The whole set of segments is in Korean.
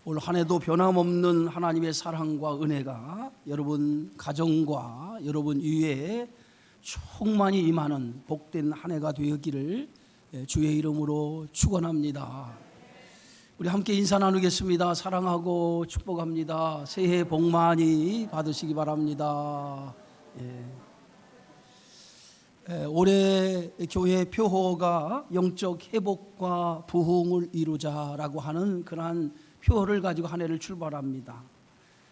올 한 해도 변함없는 하나님의 사랑과 은혜가 여러분 가정과 여러분 위에 충만히 임하는 복된 한 해가 되었기를 주의 이름으로 축원합니다. 우리 함께 인사 나누겠습니다. 사랑하고 축복합니다. 새해 복 많이 받으시기 바랍니다. 올해 교회 표어가 영적 회복과 부흥을 이루자라고 하는 그러한 표어를 가지고 한 해를 출발합니다.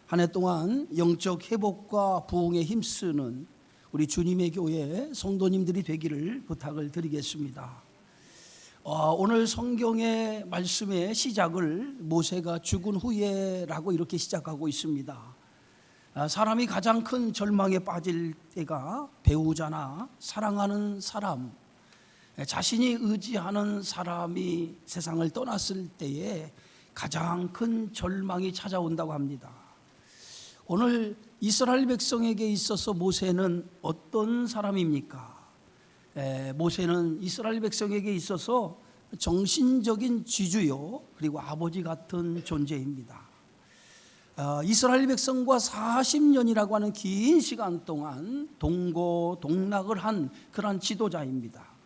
한 해 동안 영적 회복과 부흥에 힘쓰는 우리 주님의 교회 성도님들이 되기를 부탁을 드리겠습니다. 오늘 성경의 말씀의 시작을 모세가 죽은 후에라고 이렇게 시작하고 있습니다. 사람이 가장 큰 절망에 빠질 때가 배우자나 사랑하는 사람, 자신이 의지하는 사람이 세상을 떠났을 때에 가장 큰 절망이 찾아온다고 합니다. 오늘 이스라엘 백성에게 있어서 모세는 어떤 사람입니까? 모세는 이스라엘 백성에게 있어서 정신적인 지주요 그리고 아버지 같은 존재입니다. 이스라엘 백성과 40년이라고 하는 긴 시간 동안 동고동락을 한 그러한 지도자입니다.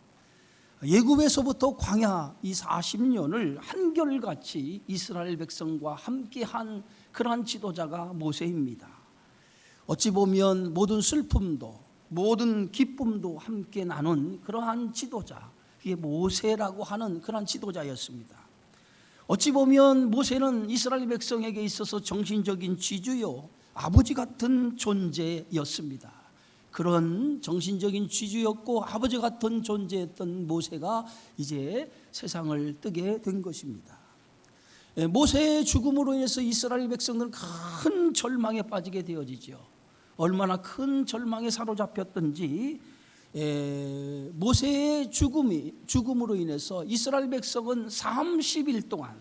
예굽에서부터 광야 이 40년을 한결같이 이스라엘 백성과 함께한 그러한 지도자가 모세입니다. 어찌 보면 모든 슬픔도 모든 기쁨도 함께 나눈 그러한 지도자, 그게 모세라고 하는 그러한 지도자였습니다. 어찌 보면 모세는 이스라엘 백성에게 있어서 정신적인 지주요 아버지 같은 존재였습니다. 그런 정신적인 지주였고 아버지 같은 존재였던 모세가 이제 세상을 뜨게 된 것입니다. 모세의 죽음으로 인해서 이스라엘 백성들은 큰 절망에 빠지게 되어지죠. 얼마나 큰 절망에 사로잡혔던지 모세의 죽음으로 인해서 이스라엘 백성은 30일 동안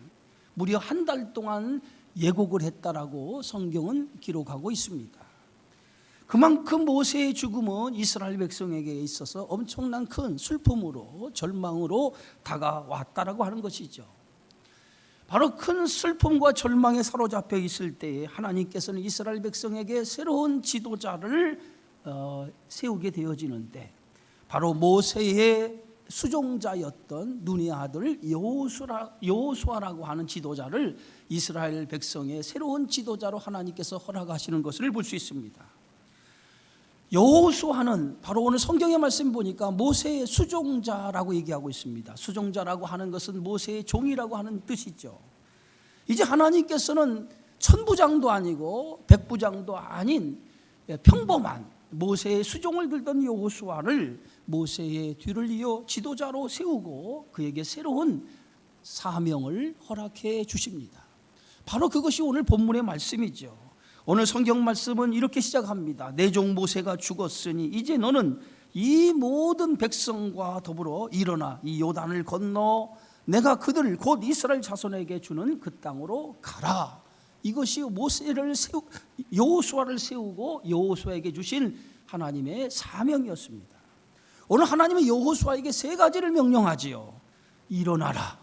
무려 한 달 동안 예곡을 했다라고 성경은 기록하고 있습니다. 그만큼 모세의 죽음은 이스라엘 백성에게 있어서 엄청난 큰 슬픔으로 절망으로 다가왔다라고 하는 것이죠. 바로 큰 슬픔과 절망에 사로잡혀 있을 때에 하나님께서는 이스라엘 백성에게 새로운 지도자를 세우게 되어지는데 바로 모세의 수종자였던 눈의 아들 여호수아라고 하는 지도자를 이스라엘 백성의 새로운 지도자로 하나님께서 허락하시는 것을 볼 수 있습니다. 여호수아는 바로 오늘 성경의 말씀 보니까 모세의 수종자라고 얘기하고 있습니다. 수종자라고 하는 것은 모세의 종이라고 하는 뜻이죠. 이제 하나님께서는 천부장도 아니고 백부장도 아닌 평범한 모세의 수종을 들던 여호수아를 모세의 뒤를 이어 지도자로 세우고 그에게 새로운 사명을 허락해 주십니다. 바로 그것이 오늘 본문의 말씀이죠. 오늘 성경 말씀은 이렇게 시작합니다. 내 종 모세가 죽었으니 이제 너는 이 모든 백성과 더불어 일어나 이 요단을 건너 내가 그들을 곧 이스라엘 자손에게 주는 그 땅으로 가라. 이것이 여호수아를 세우고 여호수아에게 주신 하나님의 사명이었습니다. 오늘 하나님은 여호수아에게 세 가지를 명령하지요. 일어나라,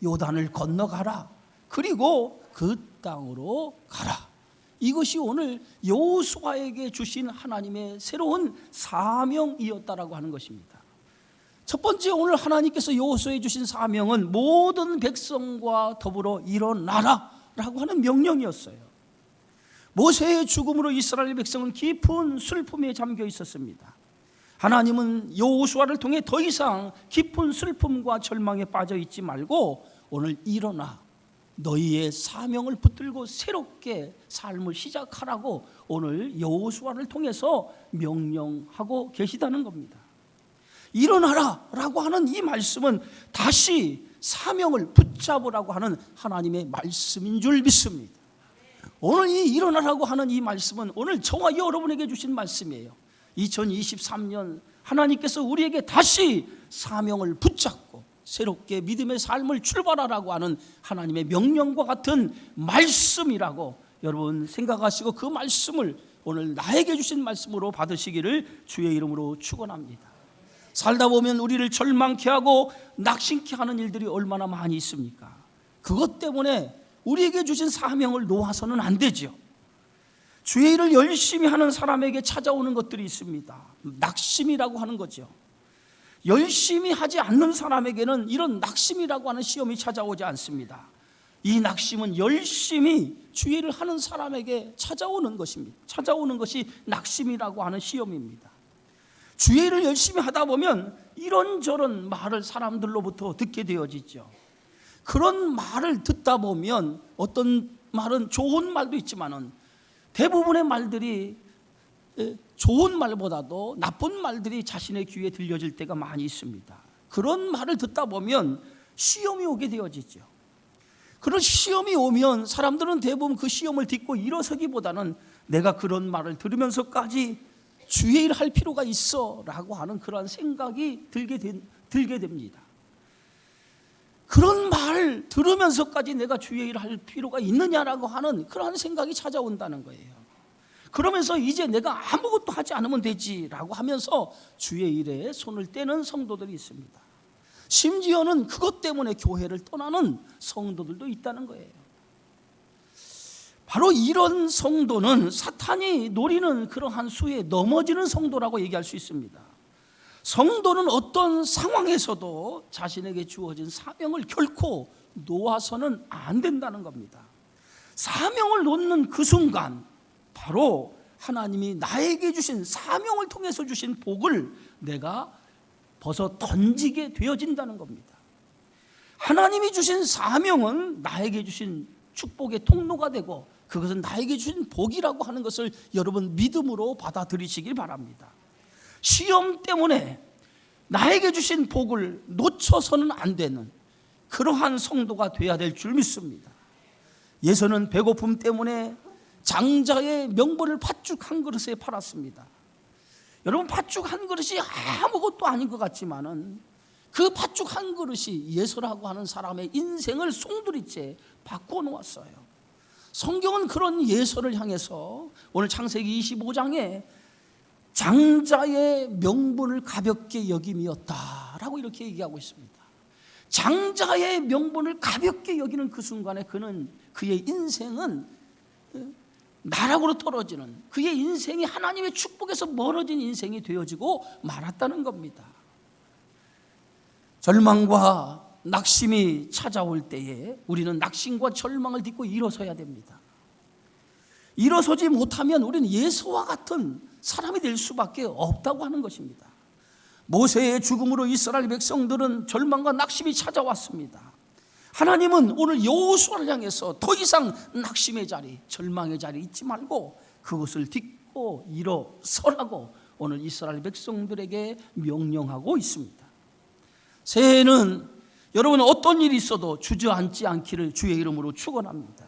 요단을 건너가라, 그리고 그 땅으로 가라. 이것이 오늘 여호수아에게 주신 하나님의 새로운 사명이었다라고 하는 것입니다. 첫 번째, 오늘 하나님께서 여호수아에 주신 사명은 모든 백성과 더불어 일어나라 라고 하는 명령이었어요. 모세의 죽음으로 이스라엘 백성은 깊은 슬픔에 잠겨 있었습니다. 하나님은 여호수아를 통해 더 이상 깊은 슬픔과 절망에 빠져 있지 말고 오늘 일어나 너희의 사명을 붙들고 새롭게 삶을 시작하라고 오늘 여호수아를 통해서 명령하고 계시다는 겁니다. 일어나라 라고 하는 이 말씀은 다시 사명을 붙잡으라고 하는 하나님의 말씀인 줄 믿습니다. 오늘 이 일어나라고 하는 이 말씀은 오늘 저와 여러분에게 주신 말씀이에요. 2023년 하나님께서 우리에게 다시 사명을 붙잡고 새롭게 믿음의 삶을 출발하라고 하는 하나님의 명령과 같은 말씀이라고 여러분 생각하시고 그 말씀을 오늘 나에게 주신 말씀으로 받으시기를 주의 이름으로 축원합니다. 살다 보면 우리를 절망케 하고 낙심케 하는 일들이 얼마나 많이 있습니까? 그것 때문에 우리에게 주신 사명을 놓아서는 안 되죠. 주의 일을 열심히 하는 사람에게 찾아오는 것들이 있습니다. 낙심이라고 하는 거죠. 열심히 하지 않는 사람에게는 이런 낙심이라고 하는 시험이 찾아오지 않습니다. 이 낙심은 열심히 주의 일을 하는 사람에게 찾아오는 것입니다. 찾아오는 것이 낙심이라고 하는 시험입니다. 주의 일을 열심히 하다 보면 이런저런 말을 사람들로부터 듣게 되어지죠. 그런 말을 듣다 보면 어떤 말은 좋은 말도 있지만은 대부분의 말들이 좋은 말보다도 나쁜 말들이 자신의 귀에 들려질 때가 많이 있습니다. 그런 말을 듣다 보면 시험이 오게 되어지죠. 그런 시험이 오면 사람들은 대부분 그 시험을 딛고 일어서기보다는 내가 그런 말을 들으면서까지 주의 일을 할 필요가 있어 라고 하는 그런 생각이 들게 됩니다. 그런 말 들으면서까지 내가 주의 일을 할 필요가 있느냐라고 하는 그런 생각이 찾아온다는 거예요. 그러면서 이제 내가 아무것도 하지 않으면 되지라고 하면서 주의 일에 손을 떼는 성도들이 있습니다. 심지어는 그것 때문에 교회를 떠나는 성도들도 있다는 거예요. 바로 이런 성도는 사탄이 노리는 그러한 수에 넘어지는 성도라고 얘기할 수 있습니다. 성도는 어떤 상황에서도 자신에게 주어진 사명을 결코 놓아서는 안 된다는 겁니다. 사명을 놓는 그 순간 바로 하나님이 나에게 주신 사명을 통해서 주신 복을 내가 벗어 던지게 되어진다는 겁니다. 하나님이 주신 사명은 나에게 주신 축복의 통로가 되고 그것은 나에게 주신 복이라고 하는 것을 여러분 믿음으로 받아들이시길 바랍니다. 시험 때문에 나에게 주신 복을 놓쳐서는 안 되는 그러한 성도가 되어야 될 줄 믿습니다. 예수는 배고픔 때문에 장자의 명분을 팥죽 한 그릇에 팔았습니다. 여러분, 팥죽 한 그릇이 아무것도 아닌 것 같지만은 그 팥죽 한 그릇이 예수라고 하는 사람의 인생을 송두리째 바꿔놓았어요. 성경은 그런 예수를 향해서 오늘 창세기 25장에 장자의 명분을 가볍게 여김이었다라고 이렇게 얘기하고 있습니다. 장자의 명분을 가볍게 여기는 그 순간에 그의 인생은 나락으로 떨어지는, 그의 인생이 하나님의 축복에서 멀어진 인생이 되어지고 말았다는 겁니다. 절망과 낙심이 찾아올 때에 우리는 낙심과 절망을 딛고 일어서야 됩니다. 일어서지 못하면 우리는 예수와 같은 사람이 될 수밖에 없다고 하는 것입니다. 모세의 죽음으로 이스라엘 백성들은 절망과 낙심이 찾아왔습니다. 하나님은 오늘 여호수아를 향해서 더 이상 낙심의 자리, 절망의 자리 잊지 말고 그것을 딛고 일어서라고 오늘 이스라엘 백성들에게 명령하고 있습니다. 새해에는 여러분 어떤 일이 있어도 주저앉지 않기를 주의 이름으로 축원합니다.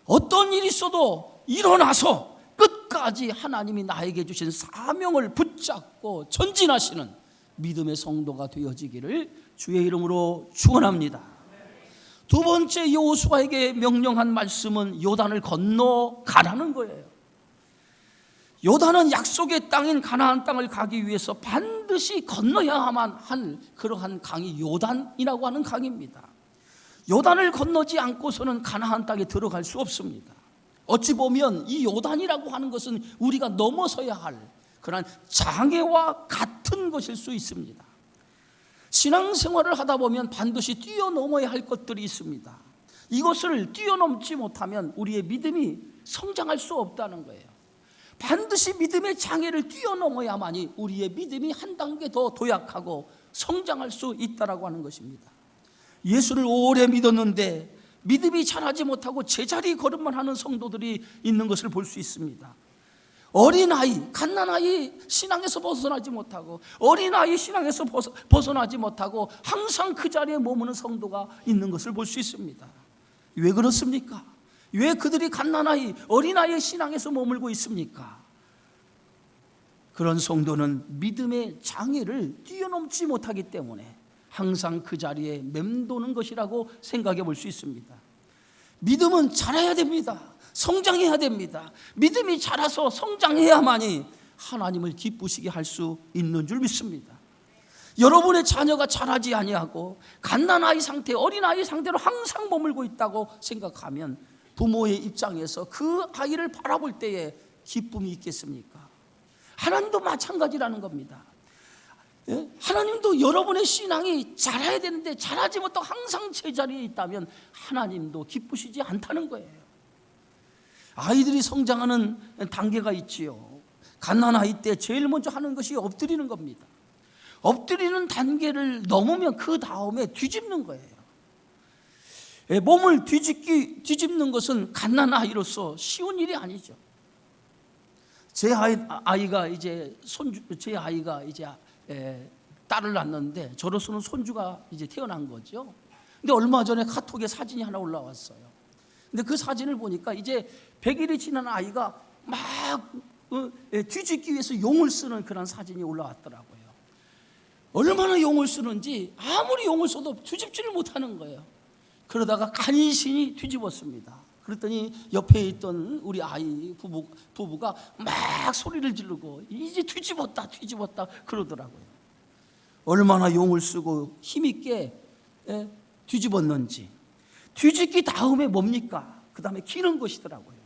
어떤 일이 있어도 일어나서 끝까지 하나님이 나에게 주신 사명을 붙잡고 전진하시는 믿음의 성도가 되어지기를 주의 이름으로 축원합니다. 두 번째 여호수아에게 명령한 말씀은 요단을 건너가라는 거예요. 요단은 약속의 땅인 가나안 땅을 가기 위해서 반드시 건너야만 한 그러한 강이 요단이라고 하는 강입니다. 요단을 건너지 않고서는 가나안 땅에 들어갈 수 없습니다. 어찌 보면 이 요단이라고 하는 것은 우리가 넘어서야 할 그런 장애와 같은 것일 수 있습니다. 신앙생활을 하다 보면 반드시 뛰어넘어야 할 것들이 있습니다. 이것을 뛰어넘지 못하면 우리의 믿음이 성장할 수 없다는 거예요. 반드시 믿음의 장애를 뛰어넘어야만이 우리의 믿음이 한 단계 더 도약하고 성장할 수 있다라고 하는 것입니다. 예수를 오래 믿었는데 믿음이 자라지 못하고 제자리 걸음만 하는 성도들이 있는 것을 볼 수 있습니다. 어린아이, 갓난아이 신앙에서 벗어나지 못하고 어린아이 신앙에서 벗어나지 못하고 항상 그 자리에 머무는 성도가 있는 것을 볼 수 있습니다. 왜 그렇습니까? 왜 그들이 갓난아이, 어린아이의 신앙에서 머물고 있습니까? 그런 성도는 믿음의 장애를 뛰어넘지 못하기 때문에 항상 그 자리에 맴도는 것이라고 생각해 볼 수 있습니다. 믿음은 자라야 됩니다. 성장해야 됩니다. 믿음이 자라서 성장해야만이 하나님을 기쁘시게 할 수 있는 줄 믿습니다. 여러분의 자녀가 자라지 아니하고 갓난아이 상태, 어린아이 상태로 항상 머물고 있다고 생각하면 부모의 입장에서 그 아이를 바라볼 때에 기쁨이 있겠습니까? 하나님도 마찬가지라는 겁니다. 하나님도 여러분의 신앙이 자라야 되는데 자라지 못하고 항상 제자리에 있다면 하나님도 기쁘시지 않다는 거예요. 아이들이 성장하는 단계가 있지요. 갓난아이 때 제일 먼저 하는 것이 엎드리는 겁니다. 엎드리는 단계를 넘으면 그 다음에 뒤집는 거예요. 몸을 뒤집는 것은 갓난아이로서 쉬운 일이 아니죠. 제 아이가 이제 딸을 낳았는데 저로서는 손주가 이제 태어난 거죠. 근데 얼마 전에 카톡에 사진이 하나 올라왔어요. 근데 그 사진을 보니까 이제 100일이 지난 아이가 막 뒤집기 위해서 용을 쓰는 그런 사진이 올라왔더라고요. 얼마나 용을 쓰는지 아무리 용을 써도 뒤집지를 못하는 거예요. 그러다가 간신히 뒤집었습니다. 그랬더니 옆에 있던 우리 아이 부부가 막 소리를 지르고 이제 뒤집었다 그러더라고요. 얼마나 용을 쓰고 힘있게 뒤집었는지. 뒤집기 다음에 뭡니까? 그 다음에 기는 것이더라고요.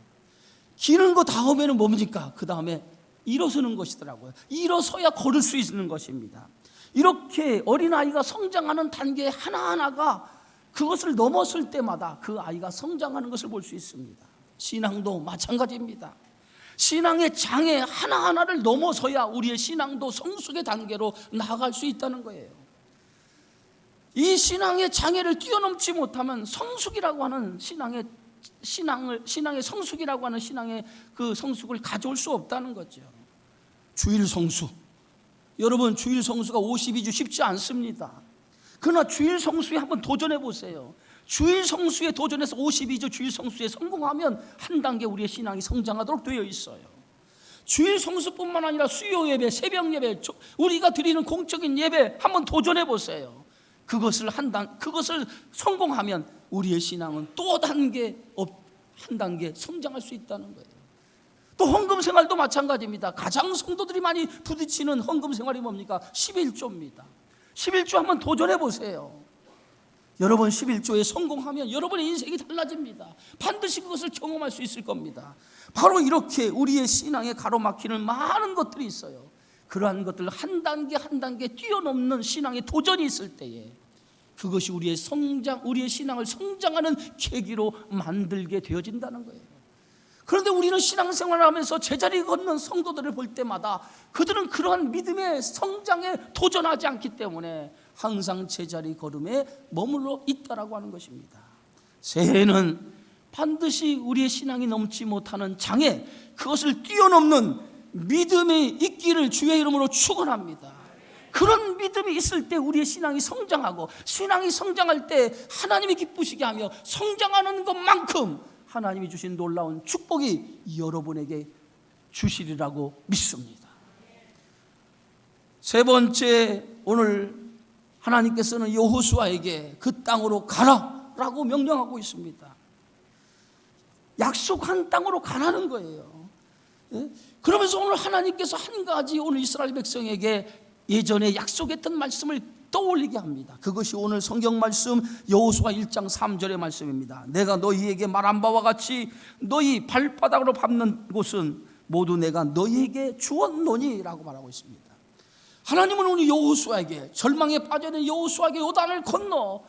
기는 거 다음에는 뭡니까? 그 다음에 일어서는 것이더라고요. 일어서야 걸을 수 있는 것입니다. 이렇게 어린아이가 성장하는 단계 하나하나가 그것을 넘었을 때마다 그 아이가 성장하는 것을 볼 수 있습니다. 신앙도 마찬가지입니다. 신앙의 장애 하나하나를 넘어서야 우리의 신앙도 성숙의 단계로 나아갈 수 있다는 거예요. 이 신앙의 장애를 뛰어넘지 못하면 성숙이라고 하는 신앙의 성숙이라고 하는 신앙의 그 성숙을 가져올 수 없다는 거죠. 주일 성수. 여러분, 주일 성수가 52주 쉽지 않습니다. 그러나 주일 성수에 한번 도전해 보세요. 주일 성수에 도전해서 52주 주일 성수에 성공하면 한 단계 우리의 신앙이 성장하도록 되어 있어요. 주일 성수뿐만 아니라 수요 예배, 새벽 예배, 우리가 드리는 공적인 예배 한번 도전해 보세요. 그것을 성공하면 우리의 신앙은 또 한 단계 성장할 수 있다는 거예요. 또 헌금 생활도 마찬가지입니다. 가장 성도들이 많이 부딪히는 헌금 생활이 뭡니까? 11조입니다. 11조 한번 도전해 보세요. 여러분 11조에 성공하면 여러분의 인생이 달라집니다. 반드시 그것을 경험할 수 있을 겁니다. 바로 이렇게 우리의 신앙에 가로막히는 많은 것들이 있어요. 그러한 것들을 한 단계 한 단계 뛰어넘는 신앙의 도전이 있을 때에 그것이 우리의 신앙을 성장하는 계기로 만들게 되어진다는 거예요. 그런데 우리는 신앙생활을 하면서 제자리 걷는 성도들을 볼 때마다 그들은 그러한 믿음의 성장에 도전하지 않기 때문에 항상 제자리 걸음에 머물러 있다라고 하는 것입니다. 새해에는 반드시 우리의 신앙이 넘지 못하는 장애, 그것을 뛰어넘는 믿음이 있기를 주의 이름으로 축원합니다. 그런 믿음이 있을 때 우리의 신앙이 성장하고, 신앙이 성장할 때 하나님이 기쁘시게 하며 성장하는 것만큼 하나님이 주신 놀라운 축복이 여러분에게 주시리라고 믿습니다. 세 번째, 오늘 하나님께서는 여호수아에게 그 땅으로 가라라고 명령하고 있습니다. 약속한 땅으로 가라는 거예요. 그러면서 오늘 하나님께서 한 가지 오늘 이스라엘 백성에게 예전에 약속했던 말씀을 떠올리게 합니다. 그것이 오늘 성경 말씀 여호수아 1장 3절의 말씀입니다. 내가 너희에게 말한 바와 같이 너희 발바닥으로 밟는 곳은 모두 내가 너희에게 주었노니라고 말하고 있습니다. 하나님은 오늘 여호수아에게, 절망에 빠져있는 여호수아에게 요단을 건너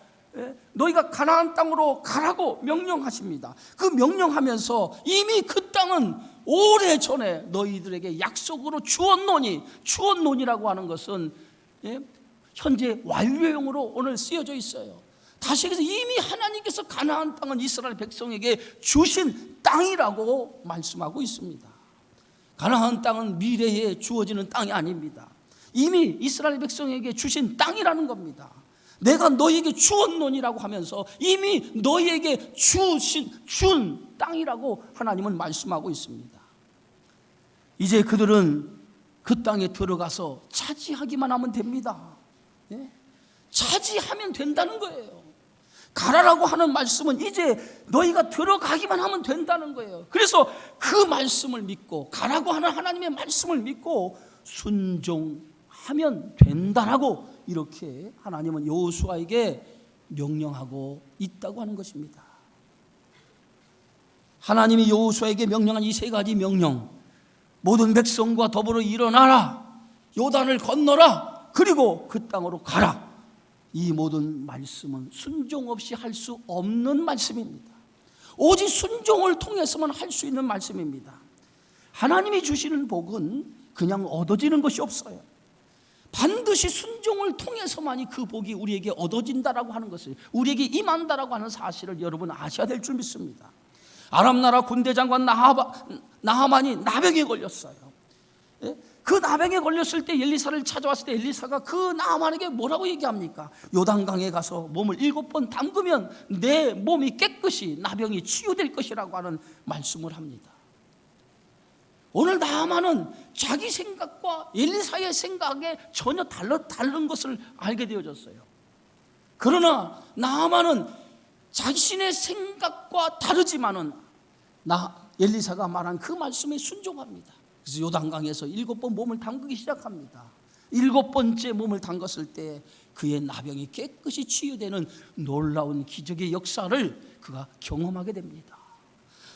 너희가 가나안 땅으로 가라고 명령하십니다. 그 명령하면서 이미 그 땅은 오래전에 너희들에게 약속으로 주었노니라고 하는 것은 현재 완료형으로 오늘 쓰여져 있어요. 다시 얘기해서 이미 하나님께서 가나안 땅은 이스라엘 백성에게 주신 땅이라고 말씀하고 있습니다. 가나안 땅은 미래에 주어지는 땅이 아닙니다. 이미 이스라엘 백성에게 주신 땅이라는 겁니다. 내가 너희에게 주었노니라고 하면서 이미 너희에게 준 땅이라고 하나님은 말씀하고 있습니다. 이제 그들은 그 땅에 들어가서 차지하기만 하면 됩니다. 차지하면 된다는 거예요. 가라라고 하는 말씀은 이제 너희가 들어가기만 하면 된다는 거예요. 그래서 그 말씀을 믿고, 가라고 하는 하나님의 말씀을 믿고 순종하면 된다라고 이렇게 하나님은 여호수아에게 명령하고 있다고 하는 것입니다. 하나님이 여호수아에게 명령한 이 세 가지 명령, 모든 백성과 더불어 일어나라, 요단을 건너라, 그리고 그 땅으로 가라. 이 모든 말씀은 순종 없이 할 수 없는 말씀입니다. 오직 순종을 통해서만 할 수 있는 말씀입니다. 하나님이 주시는 복은 그냥 얻어지는 것이 없어요. 반드시 순종을 통해서만이 그 복이 우리에게 얻어진다라고 하는 것을, 우리에게 임한다라고 하는 사실을 여러분 아셔야 될 줄 믿습니다. 아람나라 군대장관 나하만이 나병에 걸렸어요. 그 나병에 걸렸을 때 엘리사를 찾아왔을 때 엘리사가 그 나하만에게 뭐라고 얘기합니까? 요단강에 가서 몸을 7번 담그면 내 몸이 깨끗이 나병이 치유될 것이라고 하는 말씀을 합니다. 오늘 나하만은 자기 생각과 엘리사의 생각에 전혀 다른 것을 알게 되어졌어요. 그러나 나하만은 자신의 생각과 다르지만은 엘리사가 말한 그 말씀에 순종합니다. 그래서 요단강에서 7번 몸을 담그기 시작합니다. 7번째 몸을 담갔을 때 그의 나병이 깨끗이 치유되는 놀라운 기적의 역사를 그가 경험하게 됩니다.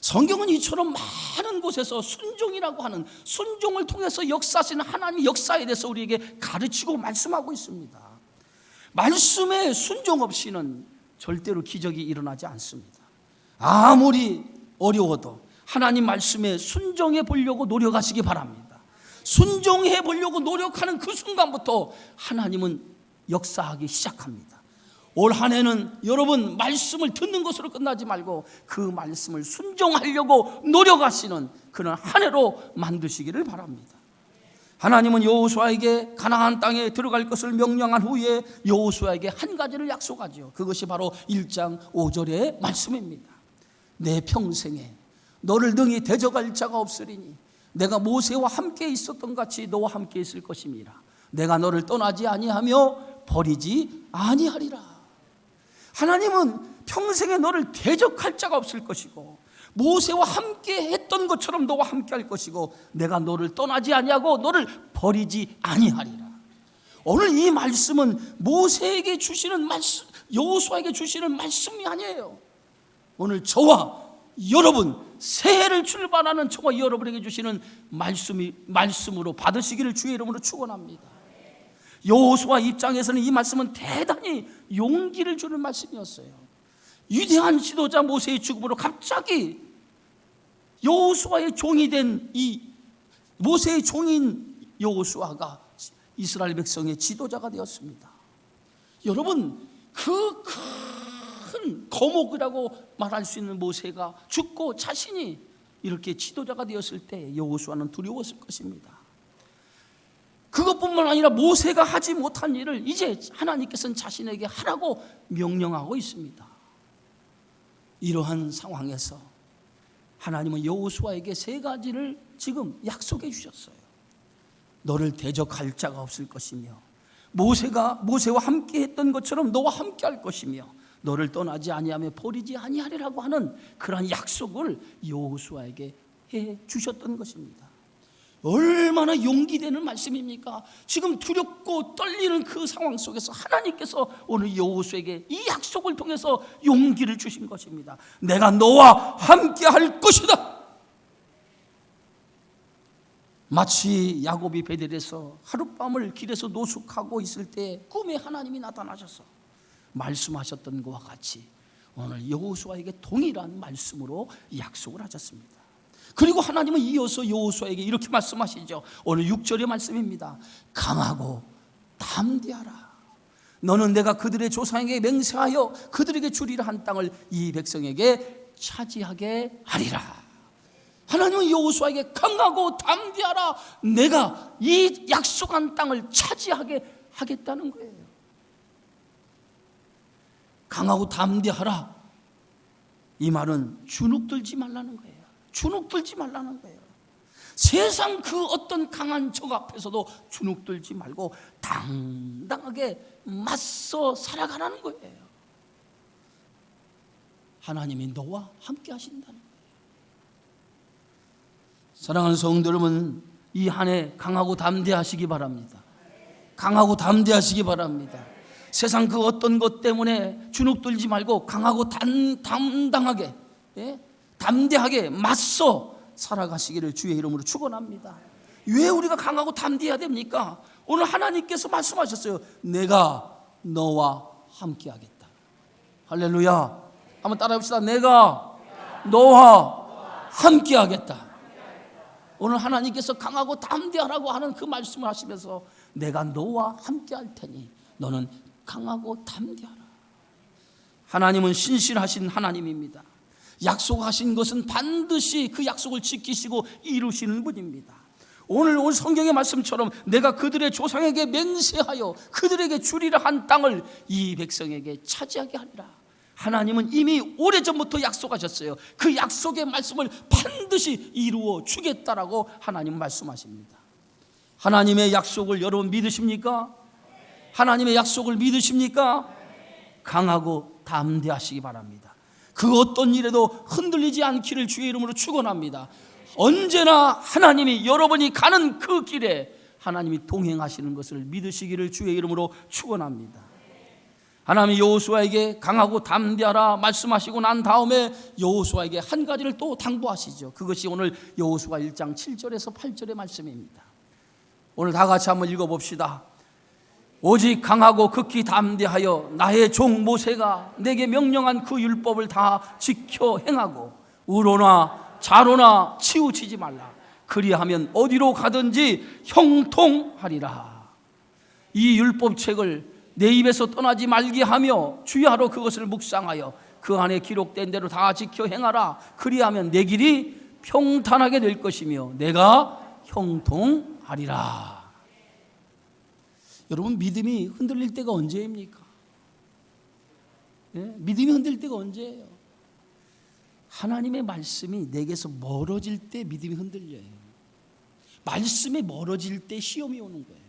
성경은 이처럼 많은 곳에서 순종이라고 하는, 순종을 통해서 역사하시는 하나님의 역사에 대해서 우리에게 가르치고 말씀하고 있습니다. 말씀에 순종 없이는 절대로 기적이 일어나지 않습니다. 아무리 어려워도 하나님 말씀에 순종해 보려고 노력하시기 바랍니다. 순종해 보려고 노력하는 그 순간부터 하나님은 역사하기 시작합니다. 올 한 해는 여러분 말씀을 듣는 것으로 끝나지 말고 그 말씀을 순종하려고 노력하시는 그런 한 해로 만드시기를 바랍니다. 하나님은 여호수아에게 가나안 땅에 들어갈 것을 명령한 후에 여호수아에게 한 가지를 약속하죠. 그것이 바로 1장 5절의 말씀입니다. 내 평생에 너를 능히 대적할 자가 없으리니 내가 모세와 함께 있었던 같이 너와 함께 있을 것임이라. 내가 너를 떠나지 아니하며 버리지 아니하리라. 하나님은 평생에 너를 대적할 자가 없을 것이고 모세와 함께 했던 것처럼 너와 함께 할 것이고 내가 너를 떠나지 아니하고 너를 버리지 아니하리라. 오늘 이 말씀은 모세에게 주시는 말씀, 여호수아에게 주시는 말씀이 아니에요. 오늘 저와 여러분, 새해를 출발하는 저와 여러분에게 주시는 말씀으로 받으시기를 주의 이름으로 축원합니다. 여호수아 입장에서는 이 말씀은 대단히 용기를 주는 말씀이었어요. 위대한 지도자 모세의 죽음으로 갑자기 여호수아의 종이 된 이 모세의 종인 여호수아가 이스라엘 백성의 지도자가 되었습니다. 여러분, 그 큰 거목이라고 말할 수 있는 모세가 죽고 자신이 이렇게 지도자가 되었을 때 여호수아는 두려웠을 것입니다. 그것뿐만 아니라 모세가 하지 못한 일을 이제 하나님께서는 자신에게 하라고 명령하고 있습니다. 이러한 상황에서 하나님은 여호수아에게 세 가지를 지금 약속해 주셨어요. 너를 대적할 자가 없을 것이며 모세와 함께 했던 것처럼 너와 함께 할 것이며 너를 떠나지 아니하며 버리지 아니하리라고 하는 그러한 약속을 여호수아에게 해 주셨던 것입니다. 얼마나 용기되는 말씀입니까? 지금 두렵고 떨리는 그 상황 속에서 하나님께서 오늘 여호수아에게 이 약속을 통해서 용기를 주신 것입니다. 내가 너와 함께 할 것이다. 마치 야곱이 베델에서 하룻밤을 길에서 노숙하고 있을 때 꿈에 하나님이 나타나셔서 말씀하셨던 것과 같이 오늘 여호수아에게 동일한 말씀으로 약속을 하셨습니다. 그리고 하나님은 이어서 여호수아에게 이렇게 말씀하시죠. 오늘 6절의 말씀입니다. 강하고 담대하라. 너는 내가 그들의 조상에게 맹세하여 그들에게 주리라 한 땅을 이 백성에게 차지하게 하리라. 하나님은 여호수아에게 강하고 담대하라. 내가 이 약속한 땅을 차지하게 하겠다는 거예요. 강하고 담대하라. 이 말은 주눅들지 말라는 거예요. 주눅들지 말라는 거예요. 세상 그 어떤 강한 적 앞에서도 주눅들지 말고 당당하게 맞서 살아가라는 거예요. 하나님이 너와 함께 하신다는 거예요. 사랑하는 성도 여러분, 이 한 해 강하고 담대하시기 바랍니다. 강하고 담대하시기 바랍니다. 세상 그 어떤 것 때문에 주눅들지 말고 강하고 담당하게, 담대하게 맞서 살아가시기를 주의 이름으로 축원합니다. 왜 우리가 강하고 담대해야 됩니까? 오늘 하나님께서 말씀하셨어요. 내가 너와 함께하겠다. 할렐루야. 한번 따라해봅시다. 내가 너와 함께하겠다. 오늘 하나님께서 강하고 담대하라고 하는 그 말씀을 하시면서 내가 너와 함께할 테니 너는 강하고 담대하라. 하나님은 신실하신 하나님입니다. 약속하신 것은 반드시 그 약속을 지키시고 이루시는 분입니다. 오늘 성경의 말씀처럼 내가 그들의 조상에게 맹세하여 그들에게 주리라 한 땅을 이 백성에게 차지하게 하리라. 하나님은 이미 오래전부터 약속하셨어요. 그 약속의 말씀을 반드시 이루어 주겠다라고 하나님 말씀하십니다. 하나님의 약속을 여러분 믿으십니까? 하나님의 약속을 믿으십니까? 강하고 담대하시기 바랍니다. 그 어떤 일에도 흔들리지 않기를 주의 이름으로 축원합니다. 언제나 하나님이 여러분이 가는 그 길에 하나님이 동행하시는 것을 믿으시기를 주의 이름으로 축원합니다. 하나님이 여호수아에게 강하고 담대하라 말씀하시고 난 다음에 여호수아에게 한 가지를 또 당부하시죠. 그것이 오늘 여호수아 1장 7절에서 8절의 말씀입니다. 오늘 다 같이 한번 읽어봅시다. 오직 강하고 극히 담대하여 나의 종 모세가 내게 명령한 그 율법을 다 지켜 행하고 우로나 좌로나 치우치지 말라. 그리하면 어디로 가든지 형통하리라. 이 율법책을 내 입에서 떠나지 말게 하며 주야로 그것을 묵상하여 그 안에 기록된 대로 다 지켜 행하라. 그리하면 내 길이 평탄하게 될 것이며 내가 형통하리라. 여러분, 믿음이 흔들릴 때가 언제입니까? 믿음이 흔들릴 때가 언제예요? 하나님의 말씀이 내게서 멀어질 때 믿음이 흔들려요. 말씀에 멀어질 때 시험이 오는 거예요.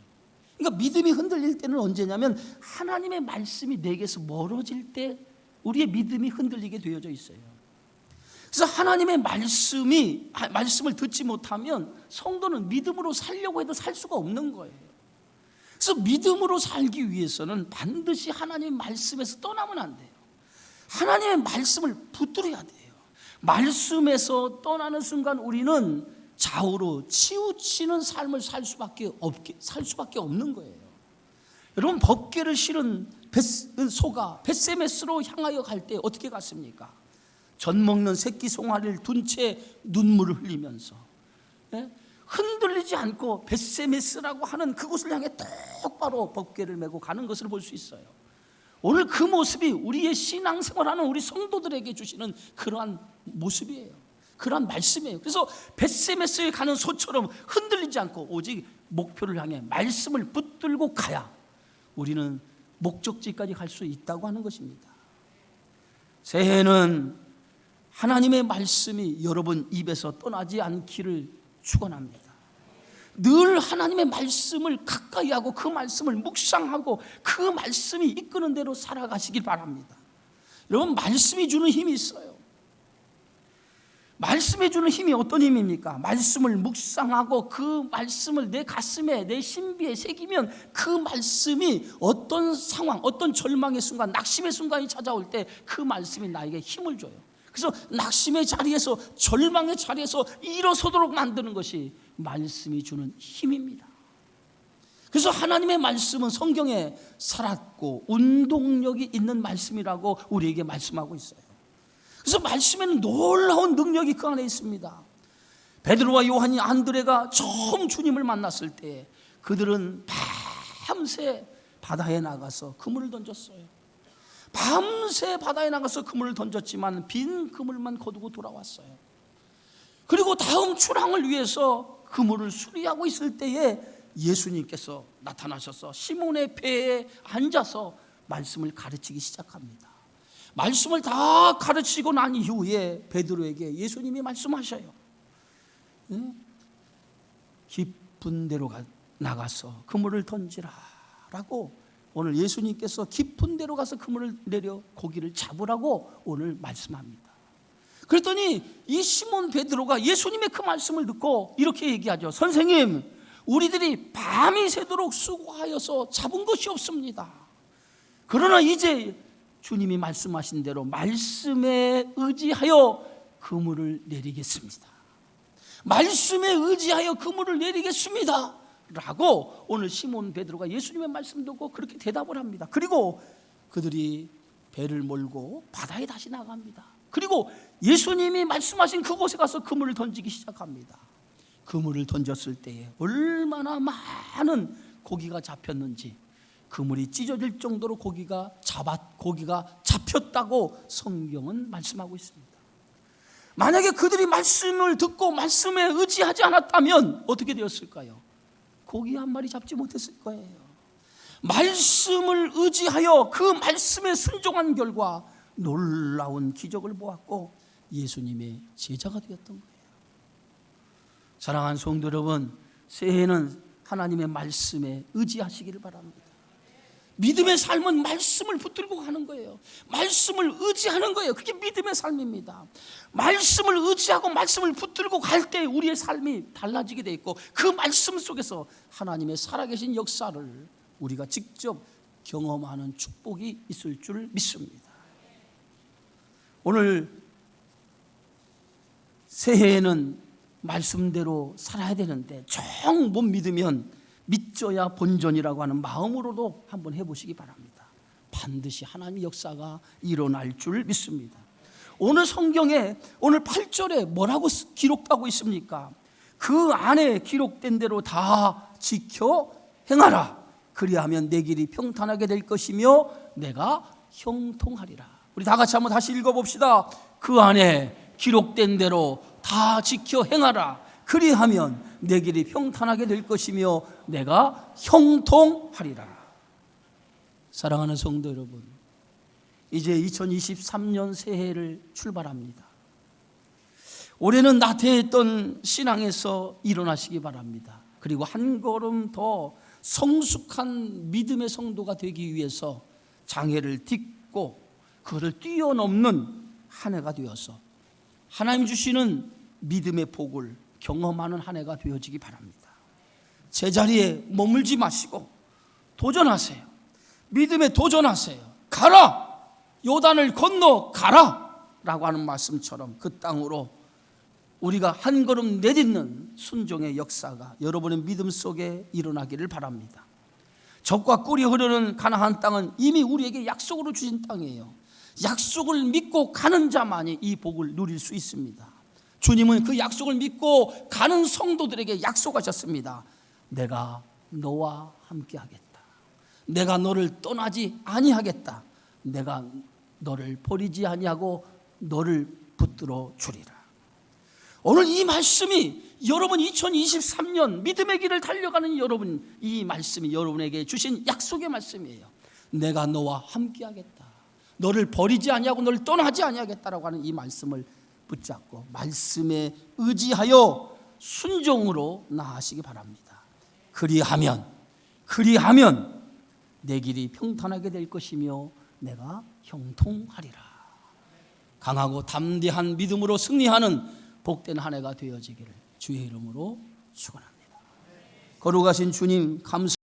그러니까 믿음이 흔들릴 때는 언제냐면 하나님의 말씀이 내게서 멀어질 때 우리의 믿음이 흔들리게 되어져 있어요. 그래서 하나님의 말씀을 듣지 못하면 성도는 믿음으로 살려고 해도 살 수가 없는 거예요. 그래서 믿음으로 살기 위해서는 반드시 하나님의 말씀에서 떠나면 안 돼요. 하나님의 말씀을 붙들어야 돼요. 말씀에서 떠나는 순간 우리는 좌우로 치우치는 삶을 살 수밖에 없는 거예요. 여러분, 법궤를 실은 소가 벳세메스로 향하여 갈 때 어떻게 갔습니까? 젖 먹는 새끼 송아리를 둔 채 눈물을 흘리면서 흔들리지 않고 벳세메스라고 하는 그곳을 향해 똑바로 법궤를 메고 가는 것을 볼 수 있어요. 오늘 그 모습이 우리의 신앙생활하는 우리 성도들에게 주시는 그러한 모습이에요. 그러한 말씀이에요. 그래서 벳세메스에 가는 소처럼 흔들리지 않고 오직 목표를 향해 말씀을 붙들고 가야 우리는 목적지까지 갈 수 있다고 하는 것입니다. 새해는 하나님의 말씀이 여러분 입에서 떠나지 않기를 축원합니다. 늘 하나님의 말씀을 가까이 하고 그 말씀을 묵상하고 그 말씀이 이끄는 대로 살아가시길 바랍니다. 여러분, 말씀이 주는 힘이 있어요. 말씀이 주는 힘이 어떤 힘입니까? 말씀을 묵상하고 그 말씀을 내 가슴에 내 신비에 새기면 그 말씀이 어떤 상황, 어떤 절망의 순간, 낙심의 순간이 찾아올 때 그 말씀이 나에게 힘을 줘요. 그래서 낙심의 자리에서, 절망의 자리에서 일어서도록 만드는 것이 말씀이 주는 힘입니다. 그래서 하나님의 말씀은 성경에 살았고 운동력이 있는 말씀이라고 우리에게 말씀하고 있어요. 그래서 말씀에는 놀라운 능력이 그 안에 있습니다. 베드로와 요한이 안드레가 처음 주님을 만났을 때 그들은 밤새 바다에 나가서 그물을 던졌어요. 밤새 바다에 나가서 그물을 던졌지만 빈 그물만 거두고 돌아왔어요. 그리고 다음 출항을 위해서 그물을 수리하고 있을 때에 예수님께서 나타나셔서 시몬의 배에 앉아서 말씀을 가르치기 시작합니다. 말씀을 다 가르치고 난 이후에 베드로에게 예수님이 말씀하셔요. 깊은 데로 나가서 그물을 던지라 라고 오늘 예수님께서 깊은 데로 가서 그물을 내려 고기를 잡으라고 오늘 말씀합니다. 그랬더니 이 시몬 베드로가 예수님의 그 말씀을 듣고 이렇게 얘기하죠. 선생님, 우리들이 밤이 새도록 수고하여서 잡은 것이 없습니다. 그러나 이제 주님이 말씀하신 대로 말씀에 의지하여 그물을 내리겠습니다. 말씀에 의지하여 그물을 내리겠습니다 라고 오늘 시몬 베드로가 예수님의 말씀 듣고 그렇게 대답을 합니다. 그리고 그들이 배를 몰고 바다에 다시 나갑니다. 그리고 예수님이 말씀하신 그곳에 가서 그물을 던지기 시작합니다. 그물을 던졌을 때에 얼마나 많은 고기가 잡혔는지, 그물이 찢어질 정도로 고기가 잡혔다고 성경은 말씀하고 있습니다. 만약에 그들이 말씀을 듣고 말씀에 의지하지 않았다면 어떻게 되었을까요? 고기 한 마리 잡지 못했을 거예요. 말씀을 의지하여 그 말씀에 순종한 결과 놀라운 기적을 보았고 예수님의 제자가 되었던 거예요. 사랑하는 성도 여러분, 새해에는 하나님의 말씀에 의지하시기를 바랍니다. 믿음의 삶은 말씀을 붙들고 가는 거예요. 말씀을 의지하는 거예요. 그게 믿음의 삶입니다. 말씀을 의지하고 말씀을 붙들고 갈 때 우리의 삶이 달라지게 돼 있고, 그 말씀 속에서 하나님의 살아계신 역사를 우리가 직접 경험하는 축복이 있을 줄 믿습니다. 오늘 새해에는 말씀대로 살아야 되는데 정 못 믿으면 믿져야 본전이라고 하는 마음으로도 한번 해보시기 바랍니다. 반드시 하나님의 역사가 일어날 줄 믿습니다. 오늘 성경에 오늘 8절에 뭐라고 기록하고 있습니까? 그 안에 기록된 대로 다 지켜 행하라. 그리하면 내 길이 평탄하게 될 것이며 내가 형통하리라. 우리 다 같이 한번 다시 읽어봅시다. 그 안에 기록된 대로 다 지켜 행하라. 그리하면 내 길이 평탄하게 될 것이며 내가 형통하리라. 사랑하는 성도 여러분, 이제 2023년 새해를 출발합니다. 올해는 나태했던 신앙에서 일어나시기 바랍니다. 그리고 한 걸음 더 성숙한 믿음의 성도가 되기 위해서 장애를 딛고 그것을 뛰어넘는 한 해가 되어서 하나님 주시는 믿음의 복을 경험하는 한 해가 되어지기 바랍니다. 제자리에 머물지 마시고 도전하세요. 믿음에 도전하세요. 가라! 요단을 건너 가라! 라고 하는 말씀처럼 그 땅으로 우리가 한 걸음 내딛는 순종의 역사가 여러분의 믿음 속에 일어나기를 바랍니다. 젖과 꿀이 흐르는 가나안 땅은 이미 우리에게 약속으로 주신 땅이에요. 약속을 믿고 가는 자만이 이 복을 누릴 수 있습니다. 주님은 그 약속을 믿고 가는 성도들에게 약속하셨습니다. 내가 너와 함께 하겠다. 내가 너를 떠나지 아니하겠다. 내가 너를 버리지 아니하고 너를 붙들어 주리라. 오늘 이 말씀이 여러분 2023년 믿음의 길을 달려가는 여러분, 이 말씀이 여러분에게 주신 약속의 말씀이에요. 내가 너와 함께 하겠다. 너를 버리지 아니하고 너를 떠나지 아니하겠다라고 하는 이 말씀을 붙잡고 말씀에 의지하여 순종으로 나아가시기 바랍니다. 그리하면 내 길이 평탄하게 될 것이며 내가 형통하리라. 강하고 담대한 믿음으로 승리하는 복된 한 해가 되어지기를 주의 이름으로 축원합니다. 거룩하신 주님 감사